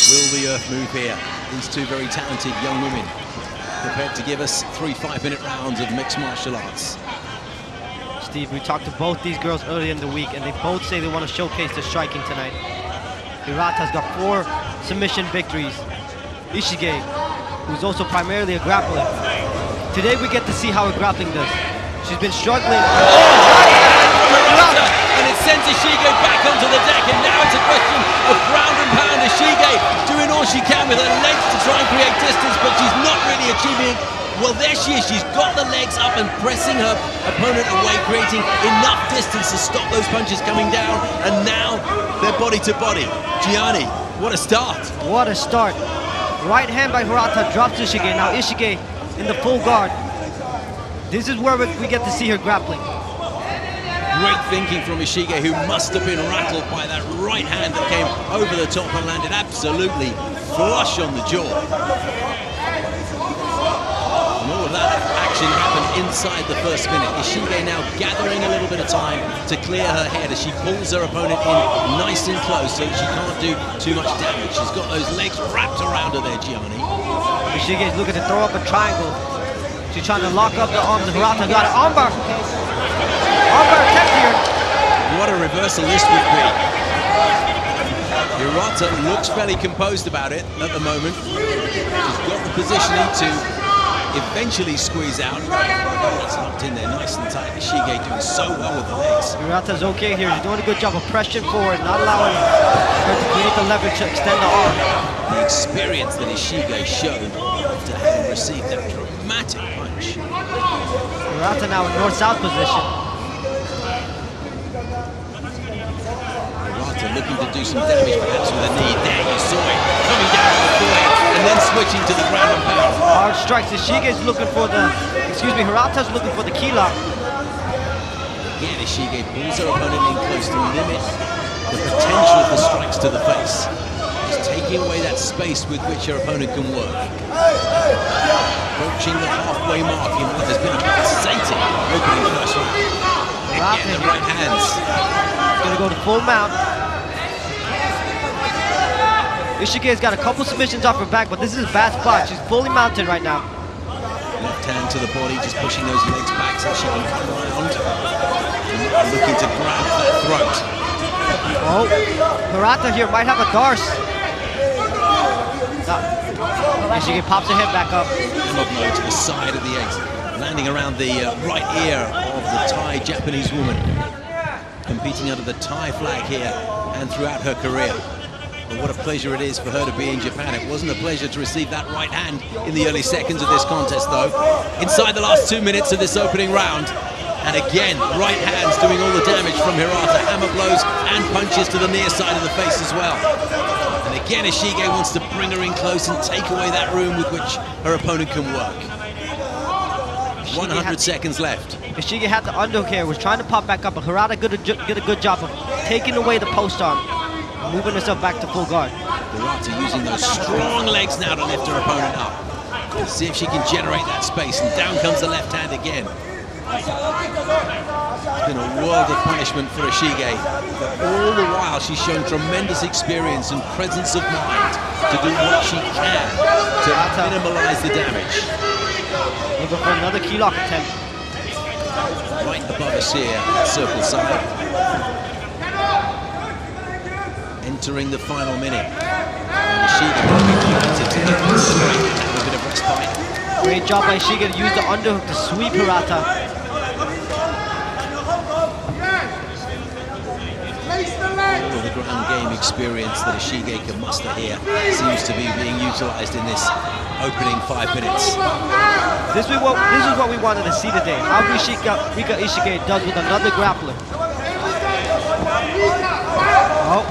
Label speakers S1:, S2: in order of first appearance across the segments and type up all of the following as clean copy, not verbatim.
S1: Will the earth move here? These two very talented young women prepared to give us 3 5-minute rounds of mixed martial arts.
S2: Steve, we talked to both these girls earlier in the week, and they both say they want to showcase their striking tonight. Hirata's got 4 submission victories. Ishige, who's also primarily a grappler. Today we get to see how her grappling does. She's been struggling.
S1: And it sends Ishige back onto the deck, and now it's a question of ground and pound. Ishige doing all she can with her legs to try and create distance, but she's not really achieving it. Well, there she is. She's got the legs up and pressing her opponent away, creating enough distance to stop those punches coming down. And now they're body to body. Gianni, what a start.
S2: What a start. Right hand by Hirata drops Ishige. Now Ishige in the full guard. This is where we get to see her grappling.
S1: Great thinking from Ishige, who must have been rattled by that right hand that came over the top and landed absolutely flush on the jaw. And all of that action happened inside the first minute. Ishige now gathering a little bit of time to clear her head as she pulls her opponent in nice and close so she can't do too much damage. She's got those legs wrapped around her there, Gianni.
S2: Ishige's looking to throw up a triangle. She's trying to lock up the arms. Hirata got an armbar. Armbar attempt here.
S1: What a reversal this would be. Hirata looks fairly composed about it at the moment. She's got the positioning to eventually squeeze out. It's locked in there nice and tight. Ishige doing so well with the legs.
S2: Hirata's okay here. She's doing a good job of pressing forward, not allowing her to create the leverage to extend the arm.
S1: The experience that Ishige showed after having received that dramatic punch.
S2: Hirata now in north-south position.
S1: Hirata looking to do some damage perhaps with a knee. There you saw it. Coming down on the forehead and then switching to the ground and pound.
S2: Hard strikes. Ishige's looking for the, Hirata's looking for the key lock.
S1: Again, Ishige pulls her opponent in close to limit the potential of the strikes to the face. Just taking away that space with which her opponent can work. Approaching the halfway mark in what has been a exciting opening first round. Again, the right hands.
S2: He's gonna go to full mount. Ishige's got a couple submissions off her back, but this is a bad spot. She's fully mounted right now.
S1: Left hand to the body, just pushing those legs back so she can come around. And looking to grab that throat.
S2: Oh, Hirata here might have a darce. Ishige pops her head back up.
S1: Hammer blow to the side of the eggs, landing around the right ear of the Thai Japanese woman. Competing under the Thai flag here and throughout her career. But what a pleasure it is for her to be in Japan. It wasn't a pleasure to receive that right hand in the early seconds of this contest, though. Inside the last 2 minutes of this opening round. And again, right hands doing all the damage from Hirata. Hammer blows and punches to the near side of the face as well. And again, Ishige wants to bring her in close and take away that room with which her opponent can work. 100 seconds left.
S2: Ishige had the underhook here, was trying to pop back up, but Hirata did a good job of taking away the post arm, moving herself back to full guard.
S1: Hirata using those strong legs now to lift her opponent up. Let's see if she can generate that space, and down comes the left hand again. It's been a world of punishment for Ishige, but all the while she's shown tremendous experience and presence of mind to do what she can to minimize the damage.
S2: Looking for another key lock attempt.
S1: Right above us here, circle side. Entering the final minute. And Ishige will be committed to get this straight. A bit of respite.
S2: Great job by Ishige to use the underhook to sweep Hirata.
S1: All of the ground game experience that Ishige can muster here seems to be being utilized in this opening 5 minutes.
S2: This is what we wanted to see today. How Erika Ishige does with another grappler. Oh,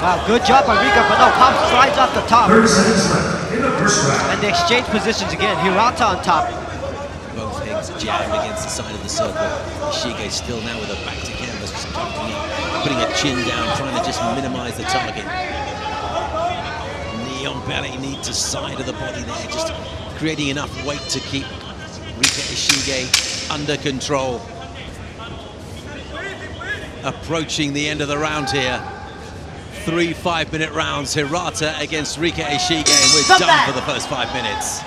S2: wow, good job by Erika, but no, Pop slides off the top.
S3: 30 seconds left in the first round.
S2: And they exchange positions again. Hirata on top.
S1: Both legs jammed against the side of the circle. Ishige still now with her back to canvas, just putting her chin down, trying to just minimize the target. Knee on belly, knee to side of the body there, just creating enough weight to keep Erika Ishige under control. Approaching the end of the round here. 3 5-minute rounds. Hirata against Erika Ishige, and we're done for the first 5 minutes.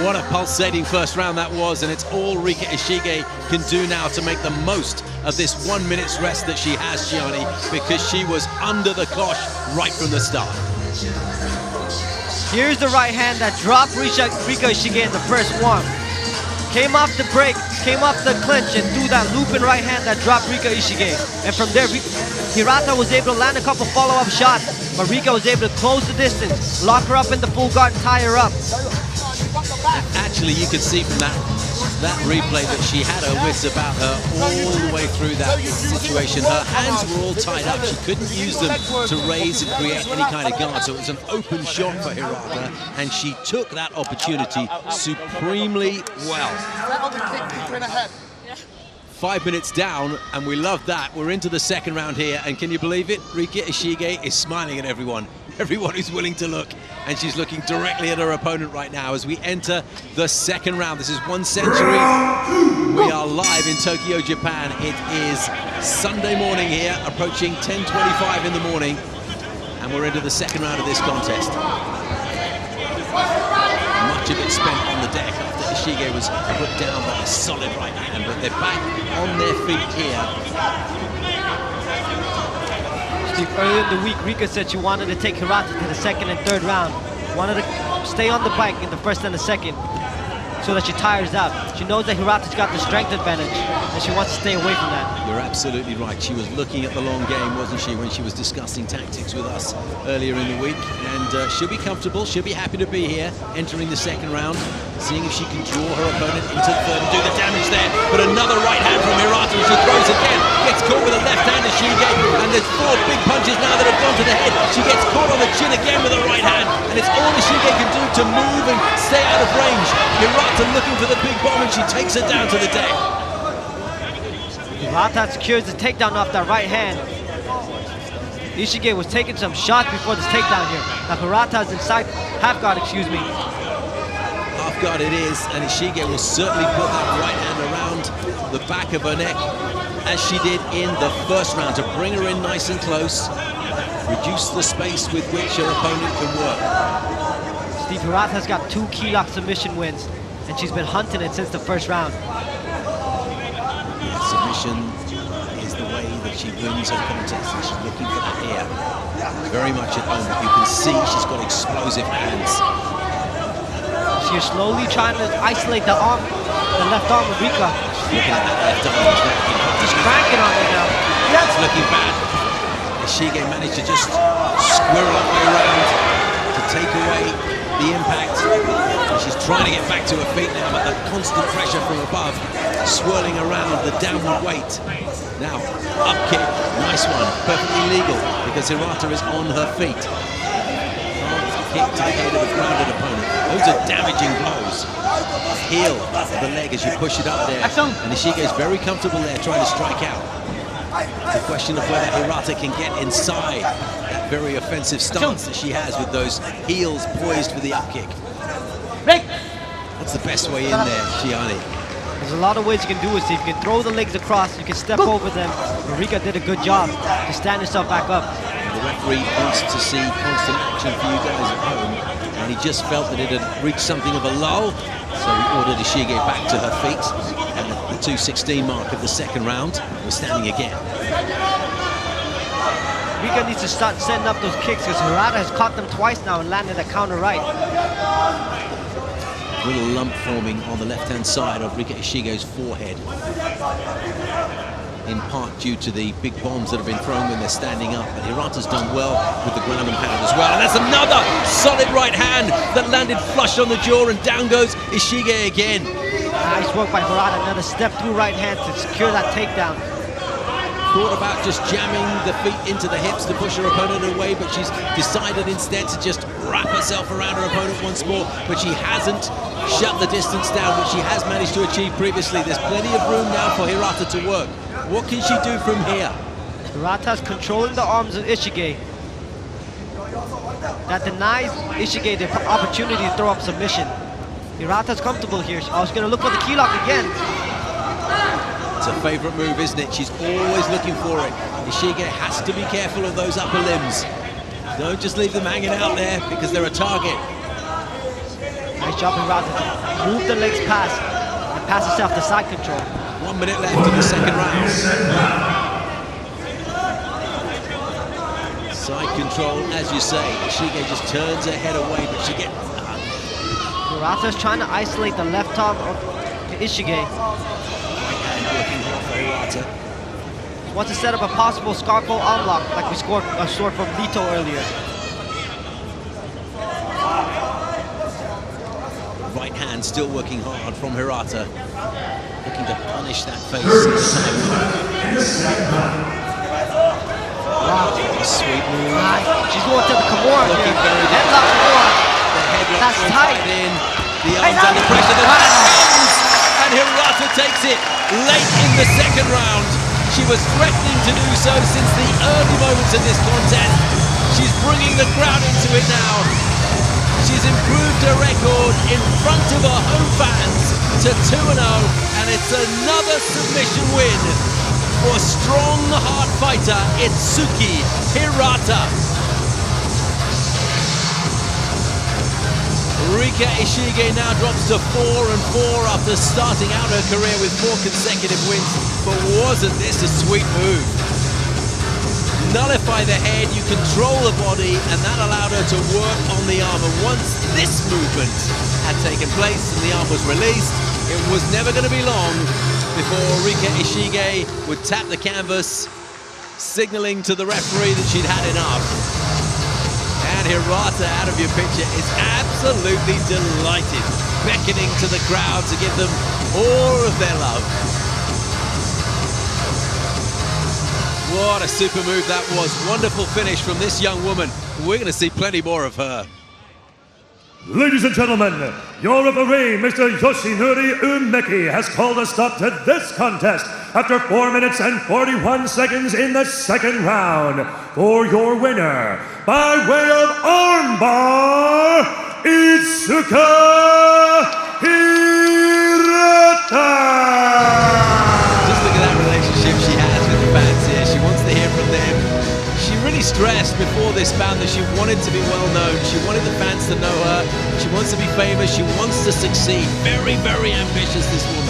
S1: What a pulsating first round that was, and it's all Erika Ishige can do now to make the most of this 1 minute's rest that she has, Gianni, because she was under the cloche right from the start.
S2: Here's the right hand that dropped Erika Ishige in the first one. Came off the break, came off the clinch, and threw that looping right hand that dropped Erika Ishige. And from there, Hirata was able to land a couple follow-up shots, but Erika was able to close the distance, lock her up in the full guard, and tie her up.
S1: Actually, you could see from that replay that she had her wits about her all the way through that situation. Her hands were all tied up. She couldn't use them to raise and create any kind of guard. So it was an open shot for Hirata, and she took that opportunity supremely well. 5 minutes down, and we love that. We're into the second round here, and can you believe it? Erika Ishige is smiling at everyone who's willing to look, and she's looking directly at her opponent right now as we enter the second round. This is 1 Century. We are live in Tokyo, Japan. It is Sunday morning here, approaching 10:25 in the morning, and we're into the second round of this contest. Much of it spent on the deck after Ishige was put down by a solid right hand, but they're back on their feet here.
S2: Steve, earlier in the week, Rika said she wanted to take Hirata to the second and third round. Wanted to stay on the bike in the first and the second so that she tires out. She knows that Hirata's got the strength advantage, and she wants to stay away from that.
S1: You're absolutely right. She was looking at the long game, wasn't she, when she was discussing tactics with us earlier in the week. And she'll be comfortable. She'll be happy to be here, entering the second round, seeing if she can draw her opponent into the third and do the damage there. But another right hand from Hirata, and she throws again. Gets caught with a left hand, Ishige, and there's 4 big punches now that have gone to the head. She gets caught on the chin again with a right hand, and it's all Ishige can do to move and stay out of range. Hirata looking for the big bomb, and she takes her down to the deck.
S2: Hirata secures the takedown off that right hand. Ishige was taking some shots before this takedown here. Now Hirata's inside half guard, excuse me.
S1: Half guard it is, and Ishige will certainly put that right hand around the back of her neck, as she did in the first round, to bring her in nice and close, reduce the space with which her opponent can work.
S2: Steve, Hirata's got 2 key lock submission wins, and she's been hunting it since the first round.
S1: Submission is the way that she wins her contest, and she's looking for that here. Very much at home, but you can see she's got explosive hands.
S2: She's slowly trying to isolate the arm, the left arm of Rika.
S1: Looking at that left arm,
S2: She's cranking on it now.
S1: It's looking bad. Ishige managed to just squirrel her way around to take away the impact. And she's trying to get back to her feet now, but the constant pressure from above swirling around the downward weight. Now, up kick, nice one, perfectly legal because Hirata is on her feet. Kick to the head of a grounded opponent. Those are damaging blows. Heel of the leg as you push it up there. And Ishige is very comfortable there trying to strike out. It's a question of whether Hirata can get inside that very offensive stance that she has with those heels poised for the up kick. What's the best way in there, Gianni?
S2: There's a lot of ways you can do it, Steve. You can throw the legs across, you can step over them. Erika did a good job to stand herself back up.
S1: The referee wants to see constant action for you guys at home, and he just felt that it had reached something of a lull, so he ordered Ishige back to her feet. And at the 2:16 mark of the second round, we're standing again.
S2: Erika needs to start setting up those kicks because Hirata has caught them twice now and landed a counter right.
S1: Little lump forming on the left-hand side of Erika Ishige's forehead, in part due to the big bombs that have been thrown when they're standing up. But Hirata's done well with the ground and pound as well. And that's another solid right hand that landed flush on the jaw, and down goes Ishige again.
S2: Nice work by Hirata, another step through right hand to secure that takedown.
S1: Thought about just jamming the feet into the hips to push her opponent away, but she's decided instead to just wrap herself around her opponent once more. But she hasn't shut the distance down, which she has managed to achieve previously. There's plenty of room now for Hirata to work. What can she do from here?
S2: Hirata's controlling the arms of Ishige. That denies Ishige the opportunity to throw up submission. Hirata's comfortable here. I was going to look for the key lock again.
S1: It's a favorite move, isn't it? She's always looking for it. Ishige has to be careful of those upper limbs. Don't just leave them hanging out there because they're a target.
S2: Nice job, Hirata. Move the legs past and pass yourself the side control.
S1: 1 minute left in the second round. Side control, as you say. Ishige just turns her head away, but she gets...
S2: Hirata's trying to isolate the left arm of Ishige.
S1: Right hand working hard for Hirata.
S2: Wants to set up a possible Scarpo arm lock like we scored a sword from Lito earlier.
S1: Right hand still working hard from Hirata. Looking to punish that face in the time.
S2: Wow.
S1: Sweet move.
S2: She's going to the Kimura here.
S1: Looking very good.
S2: Headlock Kimura.
S1: The headlock
S2: That's
S1: went
S2: tight.
S1: right in. The arms under pressure. The man comes! And Hirata takes it late in the second round. She was threatening to do so since the early moments of this contest. She's bringing the crowd into it now. She's improved her record in front of her home fans to 2-0, and it's another submission win for strong hard fighter Itsuki Hirata. Erika Ishige now drops to 4-4 after starting out her career with 4 consecutive wins. But wasn't this a sweet move? Nullify the head, you control the body, and that allowed her to work on the arm. And once this movement had taken place and the arm was released, it was never going to be long before Erika Ishige would tap the canvas, signaling to the referee that she'd had enough. And Hirata, out of your picture, is absolutely delighted, beckoning to the crowd to give them all of their love. What a super move that was. Wonderful finish from this young woman. We're going to see plenty more of her.
S3: Ladies and gentlemen, your referee, Mr. Yoshinori Umeki, has called a stop to this contest after 4 minutes and 41 seconds in the second round. For your winner, by way of armbar, Itsuki Hirata!
S1: Just look at that relationship she has with the fans here. She wants to hear from them. She really stressed before this bout that she wanted to be well known. She wanted the fans to know her. She wants to be famous. She wants to succeed. Very, very ambitious, this woman.